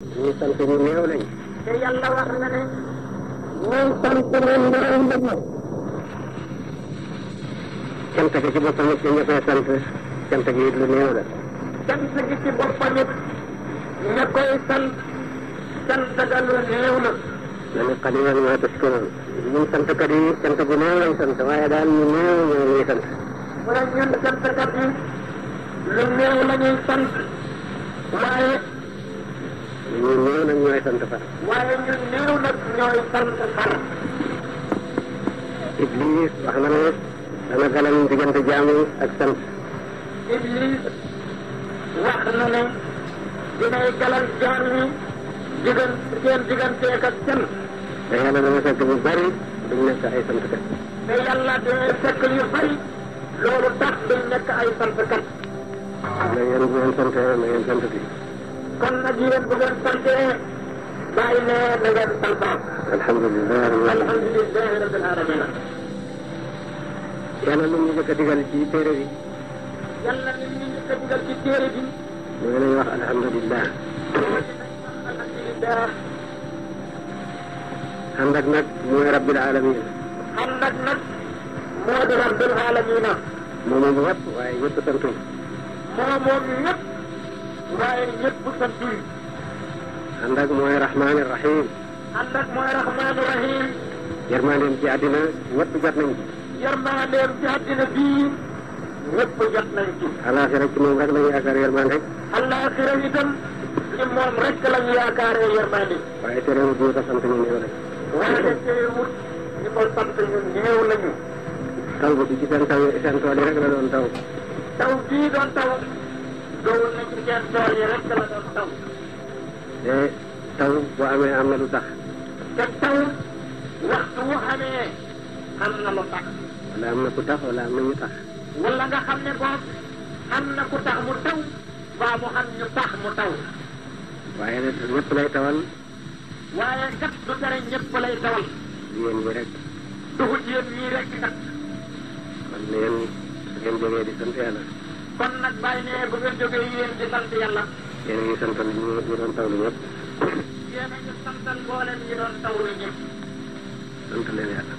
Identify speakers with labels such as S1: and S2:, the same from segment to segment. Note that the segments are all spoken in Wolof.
S1: ñuy sant ñu néew lañ.
S2: te yàlla wax na ne. ñooy sant ñu néew lañ.
S1: cant gi ci boppam it ñu koy sant cant gi it lu néew la.
S2: cant gi ci boppam it ña koy sant ga lu néew la.
S1: man qaliilan maa tashkuruun. ñun santkat yi cant bu néew lañ sant waaye daal ñu néew ñoo ñuy sant.
S2: mu ne ñun santkat yi lu néew la ñuy sant waaye.
S1: ñu néew nag ñooy sant far.
S2: waaye ñun néew nag ñooy sant far.
S1: Iblis wax na ne dana galan diggante jaamu ak sant.
S2: Iblis wax na ne dinay galal jaam yi seen digganteeg ak sant.
S1: te yàlla dana fekk bu bari duñ nekk ay santkat.
S2: te yàlla dana fekk ñu bari loolu tax duñ nekk ay santkat.
S1: na ngeen bu ngeen santee na ngeen sant bi.
S2: kon nag yéen bu ngeen santee bàyyi ne na ngeen santaat.
S1: alhamdulilah
S2: rabbil alamin.
S1: yàlla lu ñu njëkk a digal ci téere bi.
S2: yàlla lu ñu njëkk a digal ci téere bi.
S1: ñu ngi lay wax alhamdulilah.
S2: alhamdulilah.
S1: ànd ak nag mooy rabbil alamin.
S2: ànd ak nag moo di rabbil alamin.
S1: moom moom ñëpp waaye ñëpp santuñ.
S2: moom ñëpp waaye ñëpp santuñ.
S1: ànd ak mooy rahmaani rahim.
S2: ànd ak mooy rahmaani rahim.
S1: yërmandeem ci àddina ñëpp jot nañ ci.
S2: yërmandeem ci àddina bii ñëpp jot nañ ci.
S1: alaxira ci moom rek la ñu yaakaar yërmande.
S2: alaxira itam ci moom rek la ñu yaakaaree yërmande.
S1: waaye terewut ñu ko sant ñu néew rek.
S2: waaye terewut ñu ko sant ñu néew lañu.
S1: taw bi ci seen tool yi rek la doon taw.
S2: taw bii doon taw dowul na ci seen tool yi rek la doon taw.
S1: te taw bu amee am na lu tax.
S2: te taw waxtu wu amee am na lu tax.
S1: wala am na ku tax wala am na ñu tax.
S2: wala nga xam ne boog am na ku tax mu taw waa mu am ñu tax mu taw.
S1: waaye nag ñëpp lay tawal.
S2: waaye kat du tere ñëpp lay tawal.
S1: yéen ñi rek.
S2: duhut yéen ñii rek kat.
S1: kon yéen ngeen jógee di sant yàlla.
S2: kon nag bàyyi ne bu ngeen jógee yéen di sant yàlla.
S1: yéen a ngi santal ñu doon tawlu ñëpp.
S2: yéen a ngi santal mboolem ñi doon tawlu ñëpp.
S1: sant leen yàlla.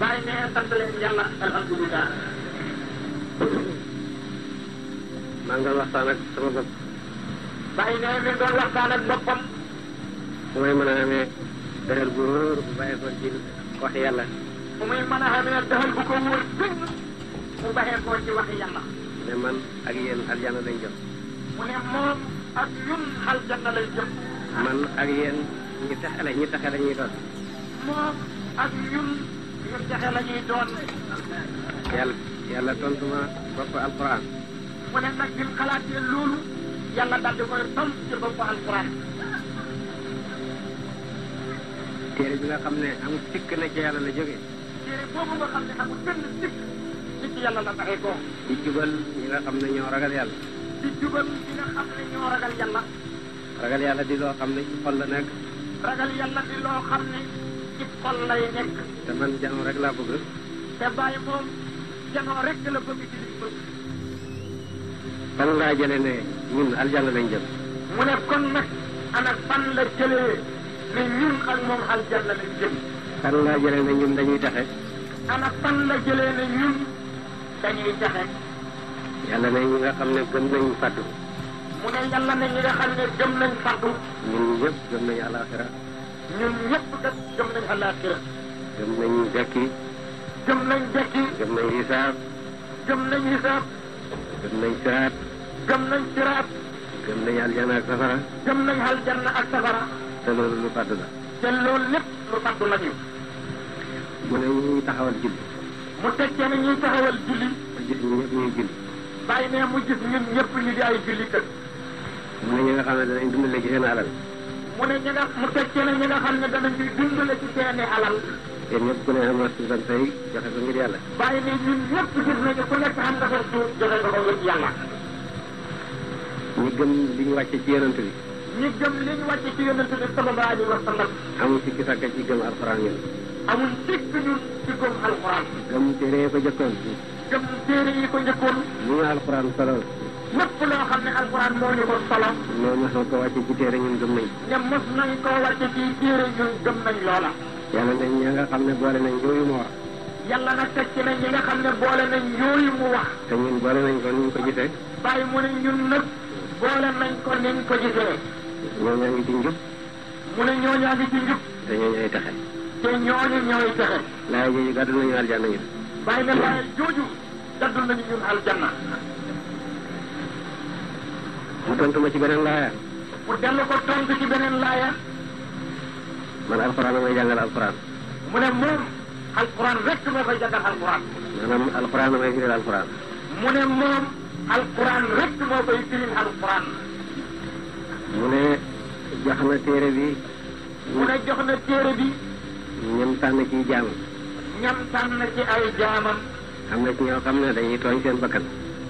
S2: bàyyi ne sant leen yàlla alhamdulilah.
S1: maa ngi doon waxtaan ak sama bopp.
S2: bàyyi ne mi doon waxtaan ak boppam.
S1: fu may mën a amee dëgër bu wóor bu bàyyi ko ci wax yàlla.
S2: fu muy mën a amee dëgër bu ko wóor dëgg mu bàyyee koo ci waxi yàlla.
S1: ne man ak yéen aljana lañ jëm.
S2: mu ne moom ak ñun aljanna lay jëm.
S1: man ak yéen ñi taxe la ñuy doon.
S2: moom ak ñun ñu texe la ñuy doon.
S1: yàlla tontu ma bopp alquran.
S2: mu ne nag bi mu xalaatee loolu yàlla daal di koy tontu ci bopp alquran.
S1: téere bi nga xam ne amul sikk na ci yàlla la jógee.
S2: téere boobu nga xam ne amul benn sikk ci yàlla la taxee ko.
S1: di jubal ñi nga xam ne ñoo ragal yàlla.
S2: di jubal ñi nga xam ne ñoo ragal yàlla.
S1: ragal yàlla di loo xam ne ci xol la nekk.
S2: ragal yàlla di loo xam ne ci xol lay nekk.
S1: te man jàmm rek laa bëgg.
S2: te bàyyi moom janoo rek la bëgg ci li bëgg.
S1: fan laa jëlee ne ñun aljanna lañ jëm.
S2: mu ne kon nag ana fan la jëlee ne ñun ak moom aljanna lañ jëm.
S1: fan laa jëlee ne ñun dañuy taxe.
S2: ana fan la jëlee ne ñun dañuy taxe.
S1: yàlla ne ñi nga xam ne gëm nañ fàttu.
S2: mu ne yàlla ne ñi nga xam ne gëm nañ fàttu.
S1: ñun ñëpp gëm nañ alaxira.
S2: ñun ñëpp kat gëm nañ alaxira.
S1: gëm nañ dekki.
S2: gëm nañ dekki.
S1: gëm nañ hisaab.
S2: gëm nañ hisaab.
S1: gëm nañ siraat.
S2: gëm nañ siraat.
S1: gëm nañ aljana ak safara.
S2: gëm nañ aljanna ak safara.
S1: te loolu lu fàttu la.
S2: te loolu lépp lu fàttu la ñu.
S1: mu ne ñuy taxawal julli.
S2: mu tekkee ne ñuy taxawal julli.
S1: ma gis ñu ñëpp ñuy julli.
S2: bàyyi ne mu gis ñun ñëpp ñu di ay julli kër.
S1: mu ne ñi nga xam ne danañ dundale ci seen alal.
S2: mu ne mu tekkee ne ñi nga xam ne danañuy dundale ci seeni alal.
S1: yéen ñëpp ku ne am na suufam tey joxe ko ngir yàlla.
S2: bàyyi ne ñun ñëpp gis nañu ku nekk xam nga sa suuf joxe nga ko ngir yàlla.
S1: ñi gëm li ñu wàcce ci yonent bi.
S2: ñi gëm li ñu wàcce ci yonent bi sallallahu alayhi wa sallam.
S1: amul sikki sàkka ci gëm alxuraan ñun.
S2: amul sikk ñun ci gëm alxuraan.
S1: gëm téere ko jëkkoon.
S2: gëm téere yi ko njëkkoon.
S1: li ñu alxuraan solo.
S2: lépp loo xam ne alquran moo ñu ko solo.
S1: ne mos na ko wàcce ci téere ñun gëm nañ.
S2: ne mos nañ koo wàcce ci téere ñun gëm nañ loola.
S1: yàlla nañ ñi nga xam ne boole nañ yooyu mu wax.
S2: yàlla nag teg ci ne ñi nga xam ne boole nañ yooyu mu wax.
S1: te ñun boole nañ ko ni ñu ko gisee.
S2: bàyyi mu ne ñun nag boole nañ ko ni ñu ko gisee.
S1: ñooñaa ngi ci njub.
S2: mu ne ñooñaa ngi ci njub.
S1: te ñooñooy texe.
S2: te ñooñu ñooy texe.
S1: laay jooju gàddu nañu aljanna ñun.
S2: bàyyi ne laay jooju gàddu nañu ñun aljanna.
S1: mu tontu ma ci beneen laaya.
S2: mu dellu ko tontu ci beneen laaya.
S1: man alxuraan damay jàngal alxuraan.
S2: mu ne moom alxuraan rek moo koy jàngal alxuraan.
S1: maanaam alxuraan damay firil alxuraan.
S2: mu ne moom alxuraan rek moo koy firil alxuraan.
S1: mu ne jox na téere bi.
S2: mu ne jox na téere bi.
S1: ñam tànn ci jaam.
S2: ñam tànn ci ay jaamam.
S1: am na ci ñoo xam ne dañuy tooñ seen bakkan.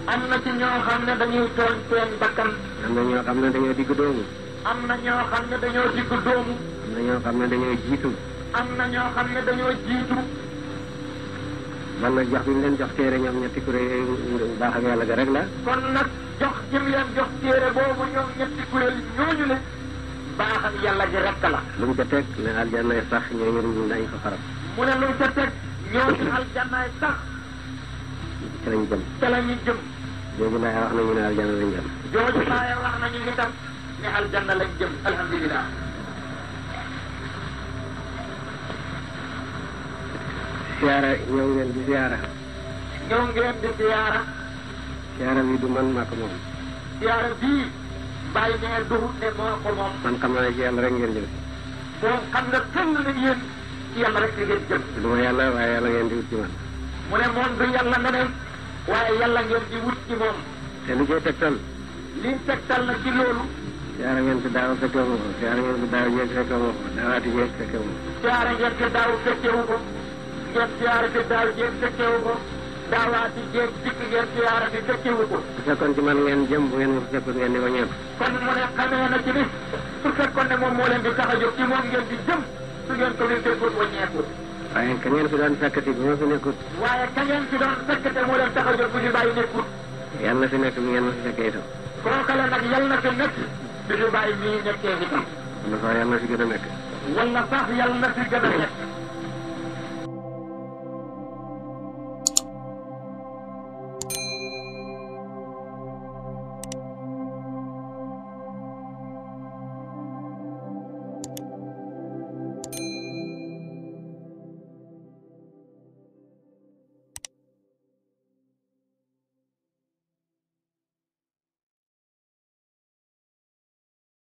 S2: am na ci ñoo xam ne dañuy tooñ seen bakkan.
S1: am na ñoo xam ne dañoo digg doomu.
S2: am na ñoo xam ne dañoo digg doomu.
S1: am na ñoo xam ne dañoo jiitu.
S2: am na ñoo xam ne dañoo jiitu.
S1: man nag jox bi ñu leen jox téere ñoom ñetti kuréel baax ak yàlla ga rek la.
S2: kon nag jox jëm leen jox téere boobu ñoom ñetti kuréel ñooñu ne baax ak yàlla gi rek la.
S1: lu mu ca teg ne aljanna sax ñooñu dañ ko xarab.
S2: mu ne lu mu ca teg ñooñu aljannaay sax.
S1: ca lañ jëm.
S2: ca la ñu jëm.
S1: jooju laay wax nañu ne aljanna lañ jëm.
S2: jooju laay wax nañu itam ne aljanna lañ jëm alhamdulilah.
S1: siyaara ñëw ngeen di siyaara.
S2: ñëw ngeen di siyaara.
S1: siyaara bi du man maa ko moom.
S2: siyaara bii bàyyi ne duhut ne moo ko moom.
S1: man xam naa ne ci yàlla rek ngeen jëm.
S2: moom xam nga kenn na yéen ci yàlla rek ngeen jëm.
S1: du ma yàlla waaye yàlla ngeen di wut ci man.
S2: mu ne moom du yàlla neneen waaye yàlla ngeen di wut ci moom.
S1: te lu cee tegtal.
S2: liñ tegtal na ci loolu.
S1: siyaara ngeen fi daaw fekke wu ko siyaara ngeen fi daaw jéeg fekke wu ko daawaati jéeg fekke wu ko.
S2: siyaara ngeen fi daaw fekkewu ko. ngeen siyaara fi daaw jéeg fekkewu ko. daawaati jéeg dikk ngeen siyaara fi fekkewu ko.
S1: bu fekkoon ci man ngeen jëm bu ngeen ma fekkoon ngeen di ko ñeent.
S2: kon mu ne xamee na ci ni su fekkoon ne moom moo leen di tax a jóg ci moom ngeen di jëm su ngeen ko leen fekkoon wàññeeku.
S1: waaye ka ngeen fi doon fekkati bu ma fi nekkut.
S2: waaye ka ngeen fi doon fekkate moo leen tax a jóg bu ñu bàyyi nekkut.
S1: yàlla na fi nekk bi ngeen ma fi fekkee itam.
S2: kookale nag yàlla na fi nekk bi ñu bàyyi nii nekkee itam.
S1: wala sax yàlla na fi gën a nekk.
S2: wala sax yàlla na fi gën a nekk.